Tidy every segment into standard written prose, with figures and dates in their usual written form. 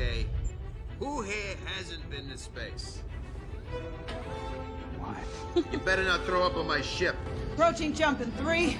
Okay, who here hasn't been to space? What? You better not throw up on my ship. Approaching jump in 3,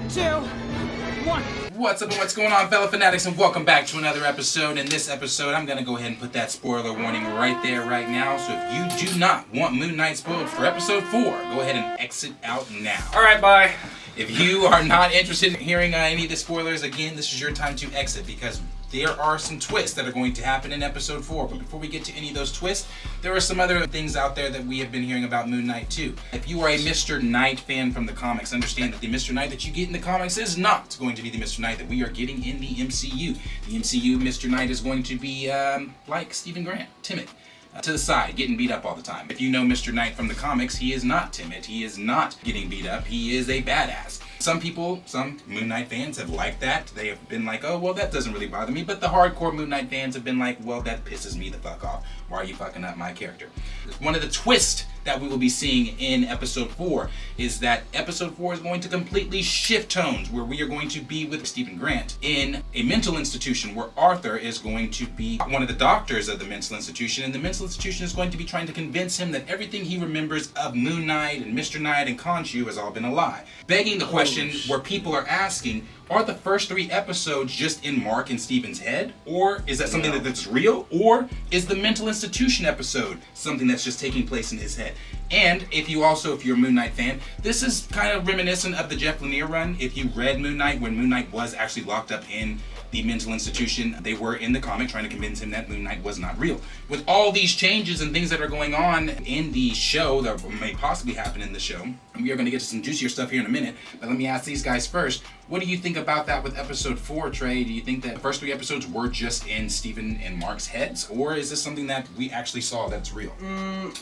2, 1. What's up and what's going on, fellow fanatics, and welcome back to another episode. In this episode, I'm going to go ahead and put that spoiler warning right there, right now. So if you do not want Moon Knight spoiled for episode 4, go ahead and exit out now. Alright, bye. If you are not interested in hearing any of the spoilers, again, this is your time to exit, because there are some twists that are going to happen in episode 4. But before we get to any of those twists, there are some other things out there that we have been hearing about Moon Knight too. If you are a Mr. Knight fan from the comics, understand that the Mr. Knight that you get in the comics is not going to be the Mr. Knight that we are getting in the MCU. The MCU Mr. Knight is going to be like Stephen Grant, timid, to the side, getting beat up all the time. If you know Mr. Knight from the comics, he is not timid. He is not getting beat up. He is a badass. Some people, some Moon Knight fans have liked that. They have been like, oh, well, that doesn't really bother me. But the hardcore Moon Knight fans have been like, well, that pisses me the fuck off. Why are you fucking up my character? One of the twists that we will be seeing in episode 4 is that episode 4 is going to completely shift tones, where we are going to be with Stephen Grant in a mental institution where Arthur is going to be one of the doctors of the mental institution, and the mental institution is going to be trying to convince him that everything he remembers of Moon Knight and Mr. Knight and Khonshu has all been a lie. Begging the question where people are asking, are the first 3 episodes just in Mark and Steven's head? Or is that something that's real? Or is the mental institution episode something that's just taking place in his head? And if you're a Moon Knight fan, this is kind of reminiscent of the Jeff Lemire run. If you read Moon Knight, when Moon Knight was actually locked up in the mental institution, they were in the comic trying to convince him that Moon Knight was not real. With all these changes and things that are going on in the show, that may possibly happen in the show, we are going to get to some juicier stuff here in a minute, but let me ask these guys first, what do you think about that with episode 4, Trey? Do you think that the first 3 episodes were just in Stephen and Mark's heads, or is this something that we actually saw that's real?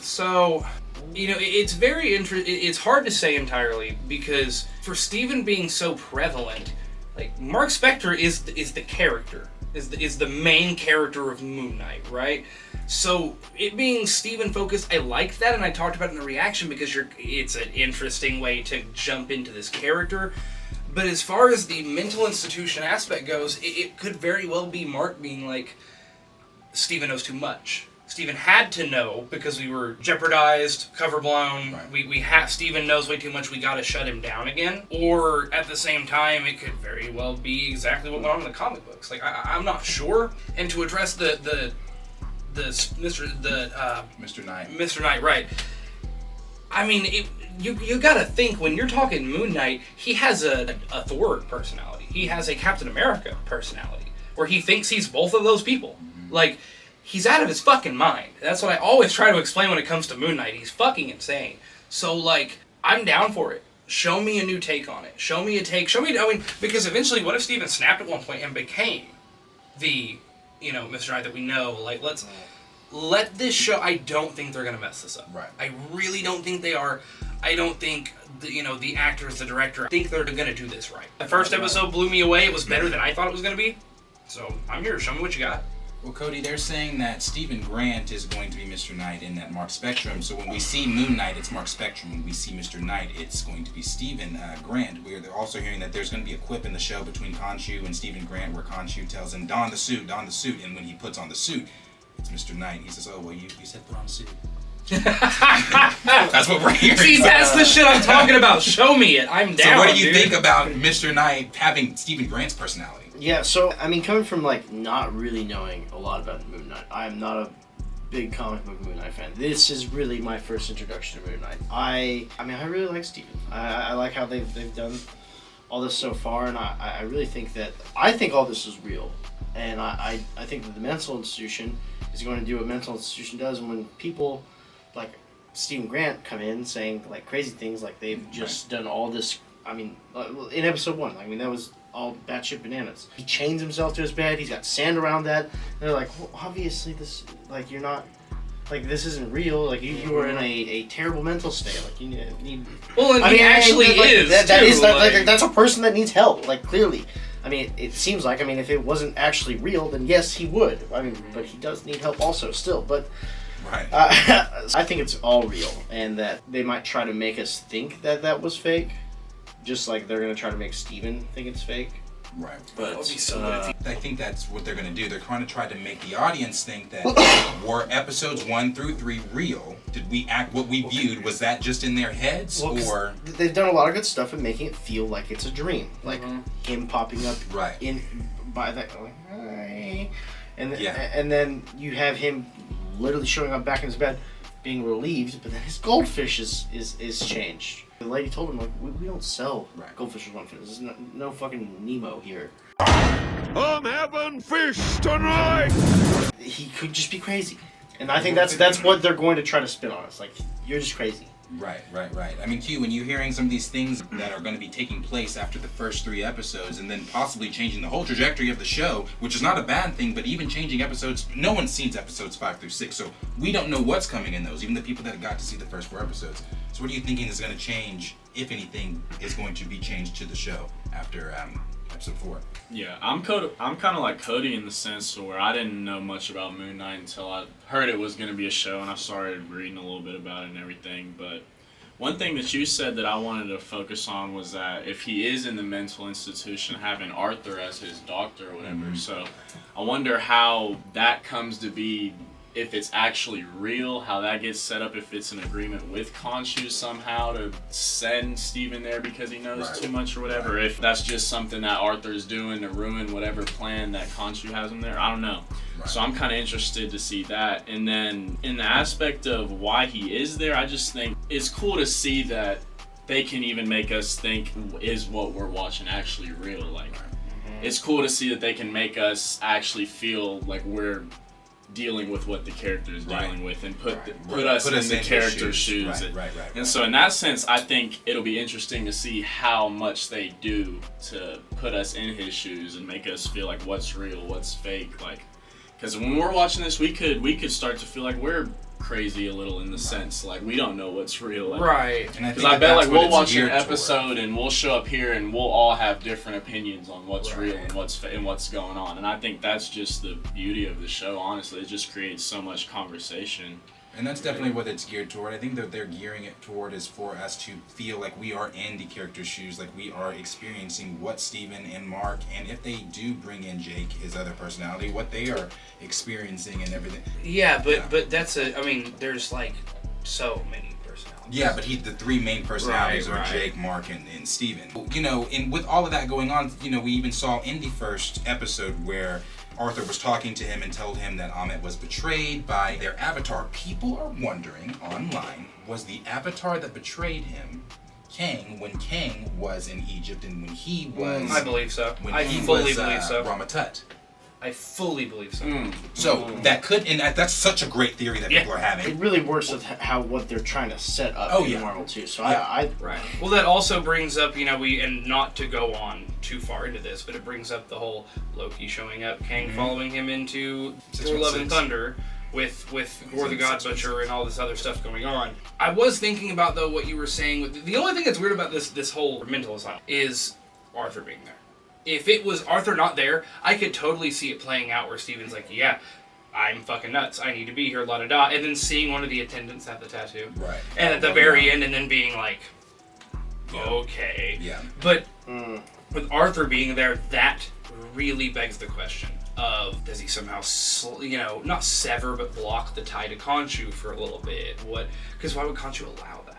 So, it's very interesting. It's hard to say entirely, because for Stephen being so prevalent, like, Mark Spector is the character, is the main character of Moon Knight, right? So, it being Stephen focused, I like that, and I talked about it in the reaction because it's an interesting way to jump into this character. But as far as the mental institution aspect goes, it could very well be Mark being like, Stephen knows too much. Stephen had to know because we were jeopardized, cover blown. Right. Stephen knows way too much. We got to shut him down again. Or at the same time, it could very well be exactly what went on in the comic books. Like I'm not sure. And to address the Mr. Knight. Mr. Knight, right? I mean, you got to think when you're talking Moon Knight, he has a Thor personality. He has a Captain America personality, where he thinks he's both of those people. Mm-hmm. Like, he's out of his fucking mind. That's what I always try to explain when it comes to Moon Knight. He's fucking insane. So, like, I'm down for it. Show me a new take on it. Show me, because eventually, what if Stephen snapped at one point and became the, Mr. Knight that we know? Like, let this show. I don't think they're gonna mess this up. Right. I really don't think they are. I don't think the actors, the director, I think they're gonna do this right. The first episode blew me away. It was better than I thought it was gonna be. So I'm here. Show me what you got. Well, Cody, they're saying that Stephen Grant is going to be Mr. Knight in that Mark Spectrum. So when we see Moon Knight, it's Mark Spectrum. When we see Mr. Knight, it's going to be Stephen Grant. We're also hearing that there's going to be a quip in the show between Khonshu and Stephen Grant, where Khonshu tells him, don the suit. And when he puts on the suit, it's Mr. Knight. He says, oh, well, you said put on a suit. That's what we're hearing. See, that's the shit I'm talking about. Show me it. I'm down. So what do you think about Mr. Knight having Stephen Grant's personality? Yeah, so, I mean, coming from, like, not really knowing a lot about Moon Knight, I am not a big comic book Moon Knight fan. This is really my first introduction to Moon Knight. I really like Stephen. I like how they've done all this so far, and I really think that, I think all this is real. And I think that the mental institution is going to do what mental institution does, and when people like Stephen Grant come in saying, like, crazy things, like they've just done all this, I mean, in episode 1, I mean, that was all batshit bananas. He chains himself to his bed, he's got sand around that, and they're like, well, obviously this, like, you're not, like, this isn't real, like, you are in a terrible mental state, like, you need... Well, and he actually is, that's a person that needs help, like, clearly. I mean, it seems like, I mean, if it wasn't actually real, then yes, he would. I mean, but he does need help also, still, but... Right. I think it's all real, and that they might try to make us think that was fake, just like they're going to try to make Steven think it's fake. Right. But That would be so good if he- I think that's what they're going to do. They're going to try to make the audience think that were episodes 1 through 3 real? Did we act what we viewed? Was that just in their heads, well, 'cause or they've done a lot of good stuff in making it feel like it's a dream, like him popping up Right. in by that like, hi. And Yeah. and then you have him literally showing up back in his bed, being relieved, but then his goldfish is changed. The lady told him, like, we don't sell goldfish for $1. There's no fucking Nemo here. I'm having fish tonight! He could just be crazy. And I think that's what they're going to try to spin on us. Like, you're just crazy. Right. I mean, Q, when you're hearing some of these things that are going to be taking place after the first 3 episodes and then possibly changing the whole trajectory of the show, which is not a bad thing, but even changing episodes, no one's seen episodes 5 through 6, so we don't know what's coming in those, even the people that got to see the first 4 episodes. So what are you thinking is going to change, if anything, is going to be changed to the show after episode 4? Yeah, I'm kind of like Cody in the sense where I didn't know much about Moon Knight until I heard it was going to be a show, and I started reading a little bit about it and everything. But one thing that you said that I wanted to focus on was that if he is in the mental institution, having Arthur as his doctor or whatever. So I wonder how that comes to be, if it's actually real, how that gets set up, if it's an agreement with Khonshu somehow to send Steven there because he knows too much or whatever, if that's just something that Arthur's doing to ruin whatever plan that Khonshu has him there, I don't know. So I'm kind of interested to see that. And then in the aspect of why he is there, I just think it's cool to see that they can even make us think, is what we're watching actually real? Like, it's cool to see that they can make us actually feel like we're dealing with what the character is dealing with and put us in the character's shoes. And so in that sense, I think it'll be interesting to see how much they do to put us in his shoes and make us feel like what's real, what's fake. Like, because when we're watching this, we could start to feel like we're crazy a little in the sense like we don't know what's real. Like, Right. Because I bet like we'll watch an episode and we'll show up here and we'll all have different opinions on what's real and what's going on. And I think that's just the beauty of the show. Honestly, it just creates so much conversation. And that's definitely what it's geared toward. I think that they're gearing it toward is for us to feel like we are in the character's shoes, like we are experiencing what Steven and Mark, and if they do bring in Jake, his other personality, what they are experiencing and everything. Yeah, but that's I mean, there's like so many personalities. Yeah, but the 3 main personalities are Jake, Mark, and Steven. You know, and with all of that going on, you know, we even saw in the first episode where Arthur was talking to him and told him that Ammit was betrayed by their avatar. People are wondering online, was the avatar that betrayed him Kang when Kang was in Egypt and when he was... I believe so. I fully believe so. Rama Tut. I fully believe so. So that could, and that's such a great theory that people are having. It really works with what they're trying to set up in Marvel too. So I right. Well, that also brings up, you know, and not to go on too far into this, but it brings up the whole Loki showing up, Kang following him into Thor: Love and Thunder with Gore the God Butcher and all this other stuff going on. I was thinking about though what you were saying. The only thing that's weird about this whole mental asylum is Arthur being there. If it was Arthur not there, I could totally see it playing out where Steven's like, yeah, I'm fucking nuts. I need to be here, la-da-da. And then seeing one of the attendants have the tattoo. Right. And at the very end, and then being like, okay. Yeah. But with Arthur being there, that really begs the question of, does he somehow, not sever, but block the tie to Khonshu for a little bit? Because why would Khonshu allow that?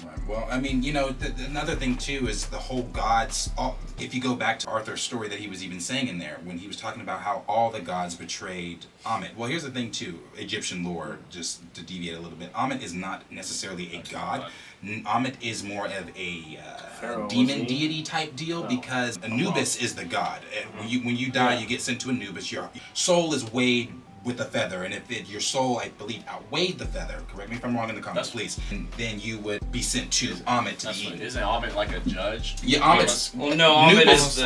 Right. Well, I mean, you know, another thing too is the whole gods. If you go back to Arthur's story that he was even saying in there, when he was talking about how all the gods betrayed Ammit. Well, here's the thing too, Egyptian lore, just to deviate a little bit. Ammit is not necessarily a god. Ammit is more of a demon deity type deal because Anubis is the god. When you die, you get sent to Anubis. Your soul is weighed with a feather, and if your soul, I believe, outweighed the feather, correct me if I'm wrong in the comments, please, and then you would be sent to Ammit to be eaten. Isn't Ammit like a judge? Yeah, Ammit's... Well, no, Ammit Nubis,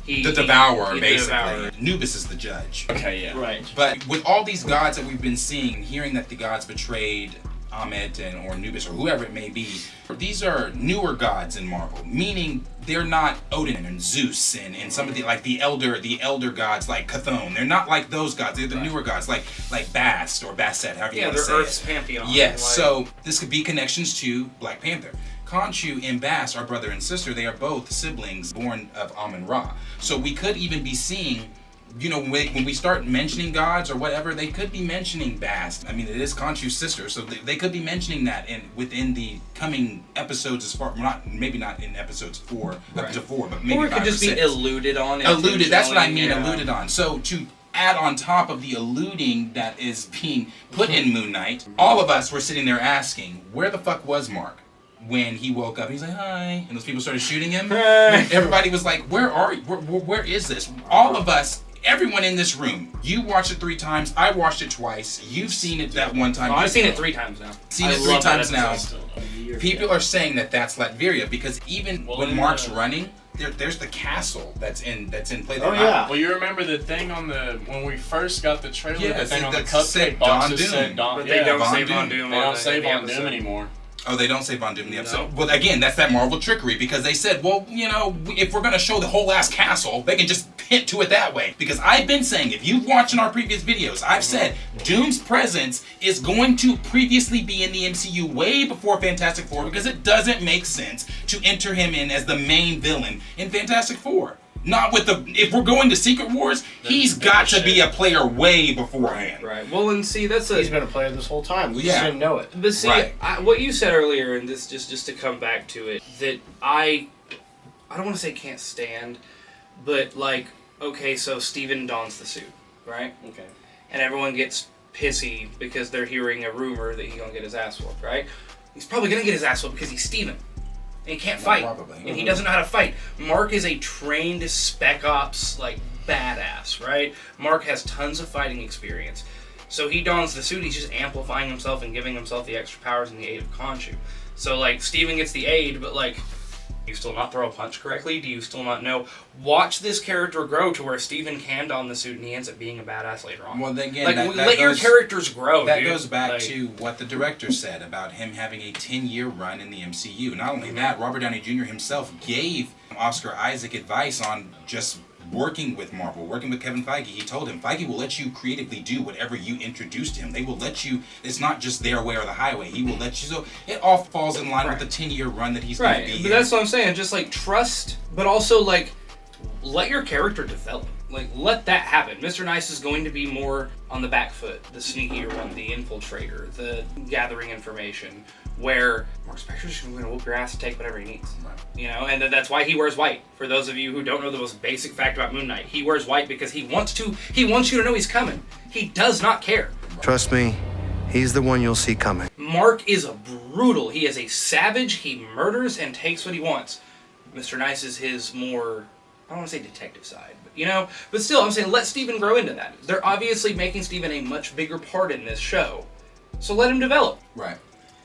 is the devourer, the basically. devourer. Nubis is the judge. Okay, yeah. right. But with all these gods that we've been seeing, hearing that the gods betrayed Ammit or Nubis or whoever it may be, these are newer gods in Marvel, meaning they're not Odin and Zeus and some of the the elder gods like Chthon. They're not like those gods. They're the newer gods like Bast or Bastet, however you want to say it. Earth's pantheon. Yes. So this could be connections to Black Panther. Khonshu and Bast are brother and sister. They are both siblings born of Ammit. So we could even be seeing, you know, when we start mentioning gods or whatever, they could be mentioning Bast. I mean, it is Khonshu's sister, so they could be mentioning that within the coming episodes, as far maybe not in episodes 4 up to 4, but maybe or it could 5 just or be 6. alluded on. Alluded. That's what I mean. Yeah. Alluded on. So to add on top of the alluding that is being put in Moon Knight, all of us were sitting there asking, where the fuck was Mark when he woke up? He's like, hi, and those people started shooting him. Everybody was like, where are you? Where is this? All of us. Everyone in this room, you watched it 3 times, I watched it twice, you've seen it that one time. Oh, I've seen it 3 times now. Seen it 3 times now. People are saying that that's Latveria because even when Mark's running, there's the castle that's in play. Oh yeah. Well, you remember the thing on when we first got the trailer, Yeah, the thing on the that cupcake said box Don that said Doom. Don. But they don't say Von Doom. Doom. They don't say Von episode. Doom anymore. Oh, they don't say Von Doom in the episode. No. Well, again, that's that Marvel trickery because they said, well, you know, if we're going to show the whole ass castle, they can just hint to it that way. Because I've been saying, if you've watched in our previous videos, I've said Doom's presence is going to previously be in the MCU way before Fantastic Four because it doesn't make sense to enter him in as the main villain in Fantastic Four. Not with if we're going to Secret Wars, he's got to be a player way beforehand. Right. Well, and see, He's been a player this whole time. We just didn't know it. But see, Right. what you said earlier, and this just to come back to it, that I don't want to say can't stand, but like, okay, so Steven dons the suit, right? Okay. And everyone gets pissy because they're hearing a rumor that he's gonna get his ass whooped, right? He's probably gonna get his ass whooped because he's Steven. And he can't fight. Probably. And he doesn't know how to fight. Mark is a trained spec ops, like, badass, right? Mark has tons of fighting experience. So he dons the suit, he's just amplifying himself and giving himself the extra powers in the aid of Khonshu. So, like, Steven gets the aid, but, like, do you still not throw a punch correctly? Do you still not know? Watch this character grow to where Steven can don the suit and he ends up being a badass later on. Well, again, like, that let your characters grow, That dude. goes back Like, to what the director said about him having a 10-year run in the MCU. Not only that, Robert Downey Jr. himself gave Oscar Isaac advice on just working with Marvel, working with Kevin Feige. He told him, Feige will let you creatively do whatever you introduce to him. They will let you, it's not just their way or the highway. He will let you, so it all falls in line with the 10-year run that he's going to be but that's what I'm saying. Just, like, trust, but also, like, let your character develop. Like, let that happen. Mr. Nice is going to be more on the back foot, the sneakier one, the infiltrator, the gathering information, where Mark Spector's just going to whoop your ass and take whatever he needs. Right. You know, and that's why he wears white. For those of you who don't know the most basic fact about Moon Knight, he wears white because he wants you to know he's coming. He does not care. Trust me, he's the one you'll see coming. Mark is a brutal. He is a savage. He murders and takes what he wants. Mr. Nice is his more, I don't want to say detective side, but you know, but still, I'm saying let Steven grow into that. They're obviously making Steven a much bigger part in this show, so let him develop. Right.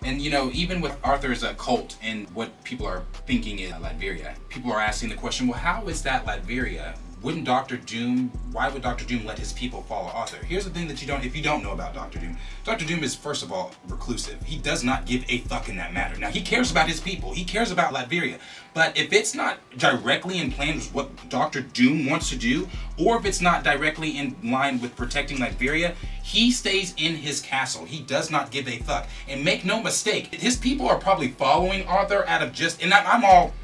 And, you know, even with Arthur's cult and what people are thinking is Latveria, people are asking the question, well, how is that Latveria? Why would Dr. Doom let his people follow Arthur? Here's the thing that if you don't know about Dr. Doom. Dr. Doom is, first of all, reclusive. He does not give a fuck in that matter. Now, he cares about his people. He cares about Latveria. But if it's not directly in plan with what Dr. Doom wants to do, or if it's not directly in line with protecting Latveria, he stays in his castle. He does not give a fuck. And make no mistake, his people are probably following Arthur out of just, and I'm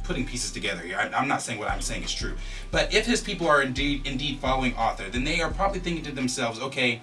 putting pieces together here. I'm not saying what I'm saying is true. But if his people are indeed following Arthur, then they are probably thinking to themselves, okay,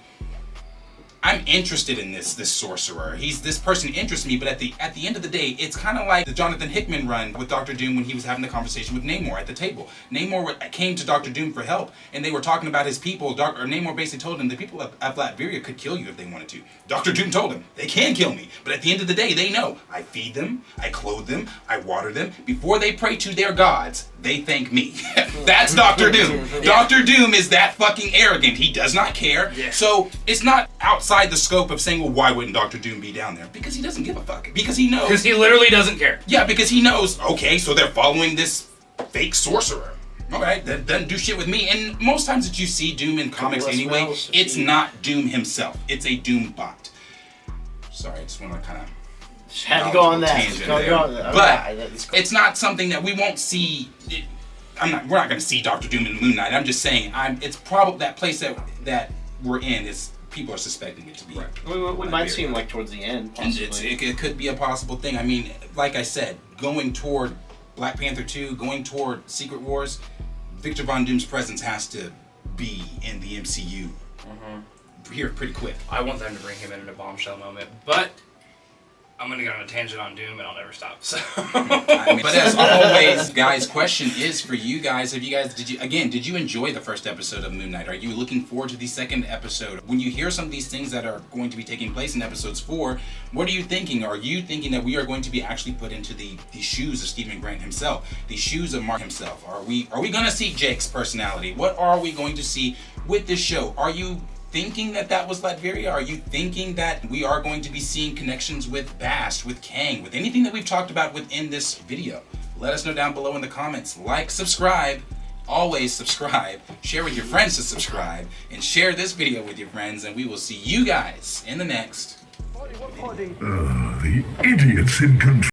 I'm interested in this sorcerer. This person interests me, but at the end of the day, it's kind of like the Jonathan Hickman run with Dr. Doom when he was having the conversation with Namor at the table. Namor came to Dr. Doom for help, and they were talking about his people. Namor basically told him the people of Latveria could kill you if they wanted to. Dr. Doom told him, they can kill me, but at the end of the day, they know. I feed them, I clothe them, I water them. Before they pray to their gods, they thank me. That's Dr. Doom. Dr. Doom is that fucking arrogant. He does not care. Yeah. So it's not outside the scope of saying, well, why wouldn't Dr. Doom be down there? Because he doesn't give a fuck. Because he knows. Because he literally doesn't care. Yeah, because he knows, okay, so they're following this fake sorcerer. Alright, that doesn't do shit with me. And most times that you see Doom in comics anyway, it's not Doom himself. It's a Doom bot. Sorry, I just want to kind of... Had to go on that. But it's not something that we won't see... We're not going to see Dr. Doom in Moon Knight. I'm just saying, it's probably that place that we're in is people are suspecting it to be. We might see him like towards the end, And possibly. it could be a possible thing. I mean, like I said, going toward Black Panther 2, going toward Secret Wars, Victor Von Doom's presence has to be in the MCU here pretty quick. I want them to bring him in a bombshell moment, but I'm gonna go on a tangent on Doom and I'll never stop. So. But as always, guys, question is for you guys. Did you enjoy the first episode of Moon Knight? Are you looking forward to the second episode? When you hear some of these things that are going to be taking place in episodes 4, what are you thinking? Are you thinking that we are going to be actually put into the shoes of Stephen Grant himself, the shoes of Mark himself? Are we gonna see Jake's personality? What are we going to see with this show? Are you thinking that was Latveria? Are you thinking that we are going to be seeing connections with Bast, with Kang, with anything that we've talked about within this video? Let us know down below in the comments. Like, subscribe, always subscribe, share with your friends to subscribe, and share this video with your friends, and we will see you guys in the next video. The idiots in control.